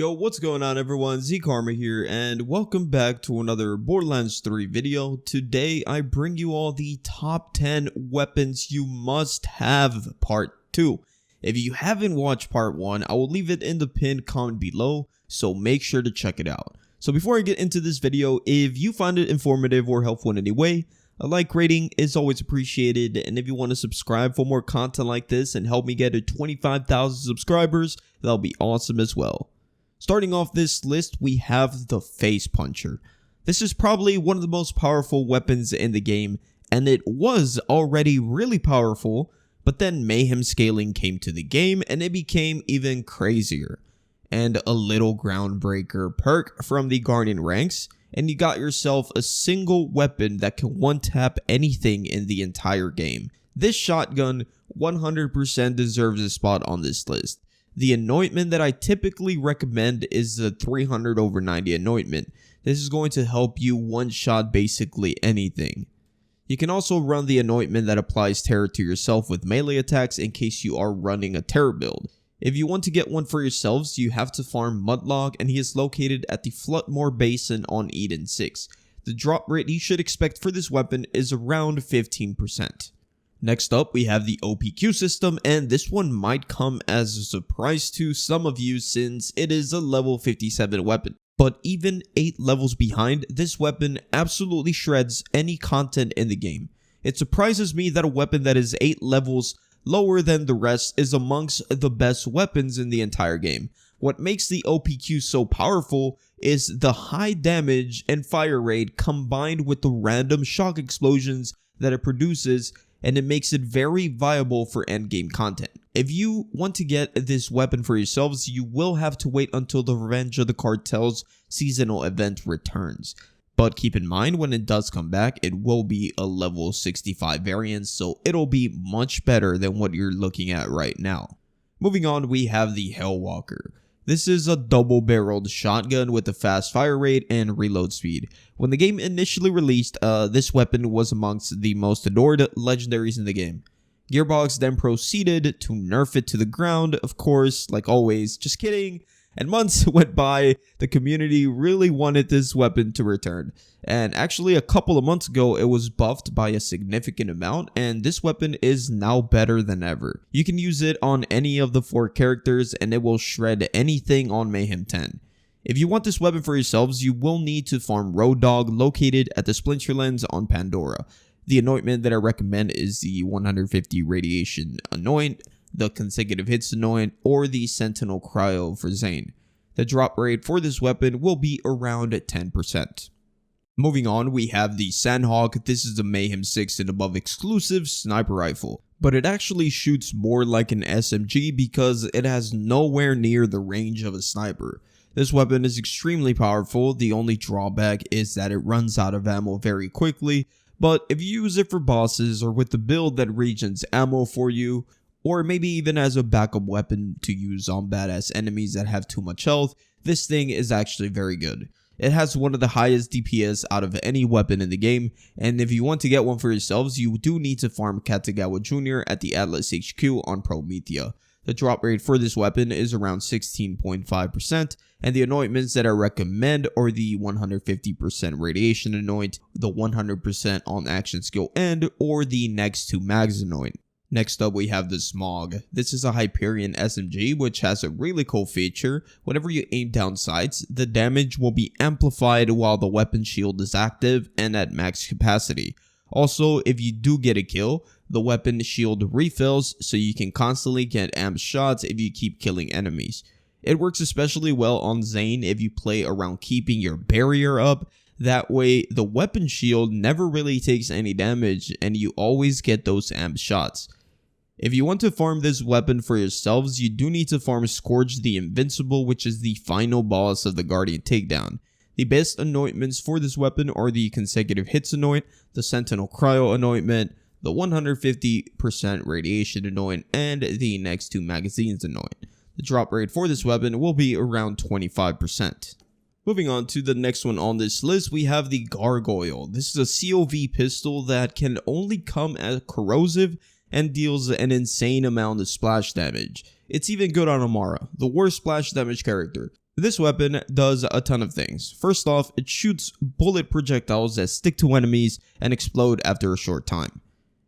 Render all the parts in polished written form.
Yo, what's going on everyone? Z-Karma here, and welcome back to another Borderlands 3 video. Today, I bring you all the top 10 weapons you must have, part 2. If you haven't watched part 1, I will leave it in the pinned comment below, so make sure to check it out. So before I get into this video, if you find it informative or helpful in any way, a like rating is always appreciated, and if you want to subscribe for more content like this and help me get to 25,000 subscribers, that'll be awesome as well. Starting off this list, we have the Facepuncher. This is probably one of the most powerful weapons in the game, and it was already really powerful, but then Mayhem scaling came to the game and it became even crazier. And a little groundbreaker perk from the Guardian ranks, and you got yourself a single weapon that can one-tap anything in the entire game. This shotgun 100% deserves a spot on this list. The anointment that I typically recommend is the 300/90 anointment. This is going to help you one-shot basically anything. You can also run the anointment that applies terror to yourself with melee attacks in case you are running a terror build. If you want to get one for yourselves, you have to farm Mudlock, and he is located at the Floodmoor Basin on Eden 6. The drop rate you should expect for this weapon is around 15%. Next up, we have the OPQ system, and this one might come as a surprise to some of you since it is a level 57 weapon. But even 8 levels behind, this weapon absolutely shreds any content in the game. It surprises me that a weapon that is 8 levels lower than the rest is amongst the best weapons in the entire game. What makes the OPQ so powerful is the high damage and fire rate combined with the random shock explosions that it produces, and it makes it very viable for endgame content. If you want to get this weapon for yourselves, you will have to wait until the Revenge of the Cartels seasonal event returns. But keep in mind, when it does come back, it will be a level 65 variant, so it'll be much better than what you're looking at right now. Moving on, we have the Hellwalker. This is a double-barreled shotgun with a fast fire rate and reload speed. When the game initially released, this weapon was amongst the most adored legendaries in the game. Gearbox then proceeded to nerf it to the ground, of course, like always, just kidding. And months went by, the community really wanted this weapon to return. And actually a couple of months ago, it was buffed by a significant amount, and this weapon is now better than ever. You can use it on any of the 4 characters, and it will shred anything on Mayhem 10. If you want this weapon for yourselves, you will need to farm Road Dog located at the Splinterlands on Pandora. The anointment that I recommend is the 150 radiation anoint, the consecutive hits anoint, or the sentinel cryo for Zane. The drop rate for this weapon will be around 10%. Moving on, we have the Sandhawk. This is a Mayhem 6 and above exclusive sniper rifle, but it actually shoots more like an SMG because it has nowhere near the range of a sniper. This weapon is extremely powerful. The only drawback is that it runs out of ammo very quickly, but if you use it for bosses or with the build that regens ammo for you, or maybe even as a backup weapon to use on badass enemies that have too much health, this thing is actually very good. It has one of the highest DPS out of any weapon in the game, and if you want to get one for yourselves, you do need to farm Katagawa Jr. at the Atlas HQ on Promethea. The drop rate for this weapon is around 16.5%, and the anointments that I recommend are the 150% radiation anoint, the 100% on action skill end, or the next to mags anoint. Next up, we have the Smog. This is a Hyperion SMG, which has a really cool feature. Whenever you aim down sights, the damage will be amplified while the weapon shield is active and at max capacity. Also, if you do get a kill, the weapon shield refills, so you can constantly get amped shots if you keep killing enemies. It works especially well on Zane if you play around keeping your barrier up. That way, the weapon shield never really takes any damage, and you always get those amped shots. If you want to farm this weapon for yourselves, you do need to farm Scourge the Invincible, which is the final boss of the Guardian takedown. The best anointments for this weapon are the consecutive hits anoint, the sentinel cryo anointment, the 150% radiation anoint, and the next 2 magazines anoint. The drop rate for this weapon will be around 25%. Moving on to the next one on this list, we have the Gargoyle. This is a COV pistol that can only come as corrosive and deals an insane amount of splash damage. It's even good on Amara, the worst splash damage character. This weapon does a ton of things. First off, it shoots bullet projectiles that stick to enemies and explode after a short time.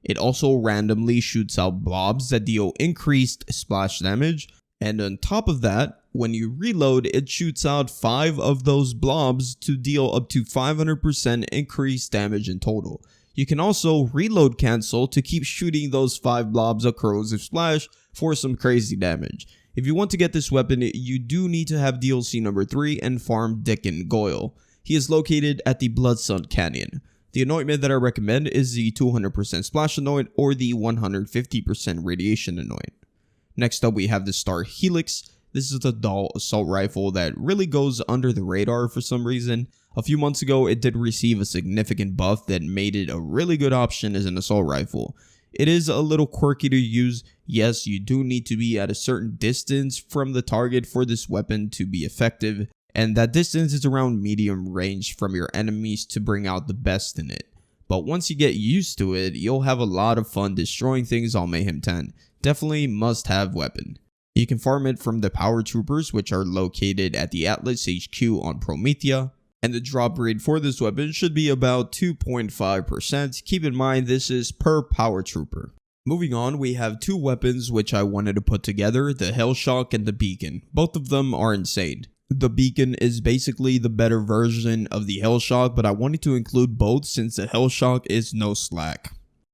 It also randomly shoots out blobs that deal increased splash damage, and on top of that, when you reload, it shoots out 5 of those blobs to deal up to 500% increased damage in total. You can also reload cancel to keep shooting those 5 blobs of corrosive splash for some crazy damage. If you want to get this weapon, you do need to have DLC number 3 and farm Dickon Goyle. He is located at the Bloodson Canyon. The anointment that I recommend is the 200% splash anoint or the 150% radiation anoint. Next up we have the Star Helix. This is the dull assault rifle that really goes under the radar for some reason. A few months ago it did receive a significant buff that made it a really good option as an assault rifle. It is a little quirky to use. Yes, you do need to be at a certain distance from the target for this weapon to be effective, and that distance is around medium range from your enemies to bring out the best in it. But once you get used to it, you'll have a lot of fun destroying things on Mayhem 10. Definitely must have weapon. You can farm it from the power troopers, which are located at the Atlas HQ on Promethea, and the drop rate for this weapon should be about 2.5%. Keep in mind this is per power trooper. Moving on, we have 2 weapons which I wanted to put together, the Hellshock and the Beacon. Both of them are insane. The Beacon is basically the better version of the Hellshock, but I wanted to include both since the Hellshock is no slack.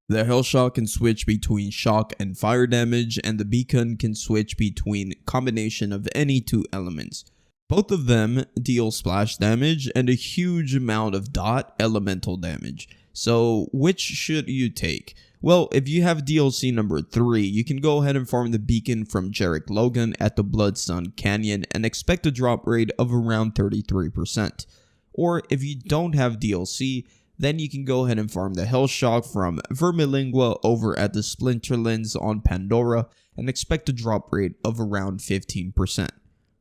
The Hellshock can switch between shock and fire damage, and the Beacon can switch between combination of any 2 elements. Both of them deal splash damage and a huge amount of dot elemental damage. So which should you take? Well, if you have DLC number 3, you can go ahead and farm the Beacon from Jarek Logan at the Bloodson Canyon and expect a drop rate of around 33%. Or if you don't have DLC, then you can go ahead and farm the Hellshock from Vermilingua over at the Splinterlands on Pandora and expect a drop rate of around 15%.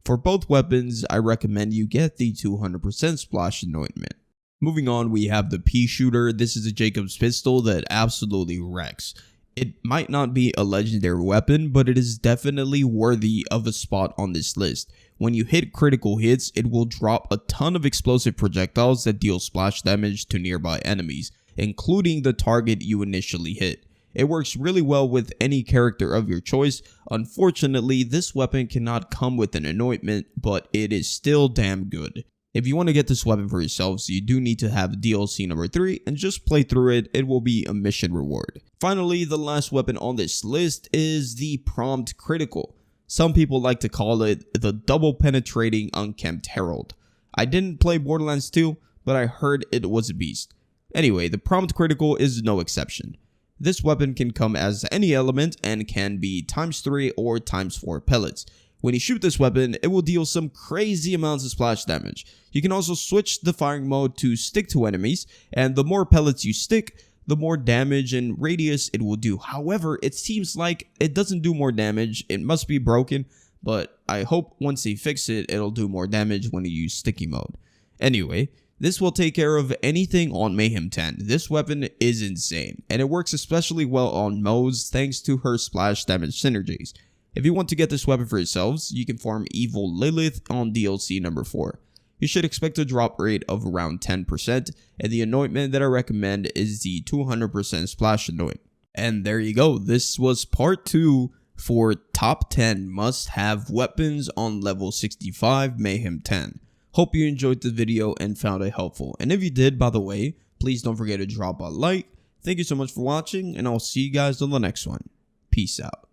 For both weapons, I recommend you get the 200% splash anointment. Moving on, we have the Peashooter. This is a Jacob's pistol that absolutely wrecks. It might not be a legendary weapon, but it is definitely worthy of a spot on this list. When you hit critical hits, it will drop a ton of explosive projectiles that deal splash damage to nearby enemies, including the target you initially hit. It works really well with any character of your choice. Unfortunately, this weapon cannot come with an anointment, but it is still damn good. If you want to get this weapon for yourselves, you do need to have DLC number 3 and just play through it. It will be a mission reward. Finally, the last weapon on this list is the Prompt Critical. Some people like to call it the double penetrating unkempt herald. I didn't play Borderlands 2, but I heard it was a beast. Anyway, the Prompt Critical is no exception. This weapon can come as any element and can be ×3 or ×4 pellets. When you shoot this weapon, it will deal some crazy amounts of splash damage. You can also switch the firing mode to stick to enemies, and the more pellets you stick, the more damage and radius it will do. However, it seems like it doesn't do more damage. It must be broken, but I hope once they fix it, it'll do more damage when you use sticky mode. Anyway, this will take care of anything on Mayhem 10. This weapon is insane, and it works especially well on modes thanks to her splash damage synergies. If you want to get this weapon for yourselves, you can farm Evil Lilith on DLC number 4. You should expect a drop rate of around 10%, and the anointment that I recommend is the 200% splash anoint. And there you go, this was part 2 for top 10 must-have weapons on level 65 Mayhem 10. Hope you enjoyed the video and found it helpful, and if you did, by the way, please don't forget to drop a like. Thank you so much for watching, and I'll see you guys on the next one. Peace out.